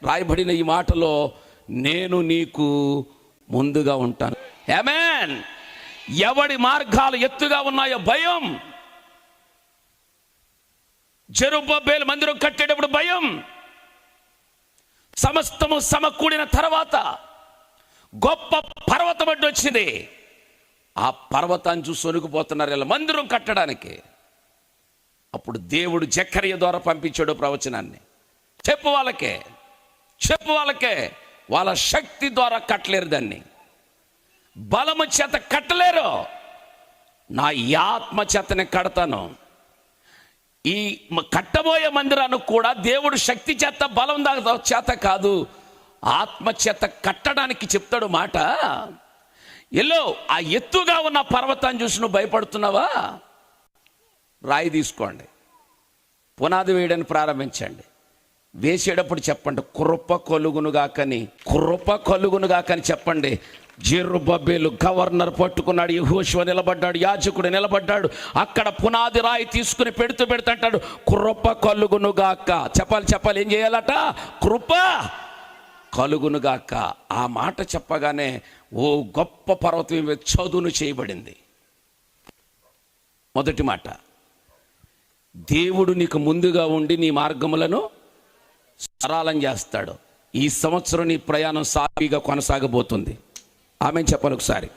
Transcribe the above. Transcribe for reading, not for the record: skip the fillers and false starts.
రాయబడిన ఈ మాటలో నేను నీకు ముందుగా ఉంటాను. ఆమేన్. ఎవడి మార్గాలు ఎత్తుగా ఉన్నాయో భయం. జెరుబ్బేలు మందిరం కట్టేటప్పుడు భయం. సమస్తము సమకూడిన తర్వాత గొప్ప పర్వతం అడ్డు వచ్చింది. ఆ పర్వతాన్ని చూసి వణుకుపోతున్నారు ఇలా మందిరం కట్టడానికి. అప్పుడు దేవుడు జకర్యా ద్వారా పంపించాడు ప్రవచనాన్ని. చెప్పు వాళ్ళకే వాళ్ళ శక్తి ద్వారా కట్టలేరు, దాన్ని బలము చేత కట్టలేరు, నా ఆత్మ చేతనే కడతాను. ఈ కట్టబోయే మందిరాన్ని కూడా దేవుడు శక్తి చేత బలం చేత కాదు, ఆత్మ చేత కట్టడానికి చెప్తాడు మాట. ఎల్లో ఆ ఎత్తుగా ఉన్న పర్వతాన్ని చూసి నువ్వు భయపడుతున్నావా? రాయి తీసుకోండి, పునాది వేయడానికి ప్రారంభించండి. వేసేటప్పుడు చెప్పండి కృప కలుగునుగాకని చెప్పండి. జెరుబ్బేలు గవర్నర్ పట్టుకున్నాడు, యెహోషువ నిలబడ్డాడు, యాజకుడు నిలబడ్డాడు. అక్కడ పునాది రాయి తీసుకుని పెడుతుంటాడు కృప కలుగునుగాక. చెప్పాలి ఏం చేయాలట? కృప కలుగునుగాక. ఆ మాట చెప్పగానే ఓ గొప్ప పర్వతం చదును చేయబడింది. మొదటి మాట, దేవుడు నీకు ముందుగా ఉండి నీ మార్గములను సరళం చేస్తాడు. ఈ సంవత్సరం నీ ప్రయాణం సాఫీగా కొనసాగబోతుంది. ఆమెన్ చెప్పాలి ఒకసారి.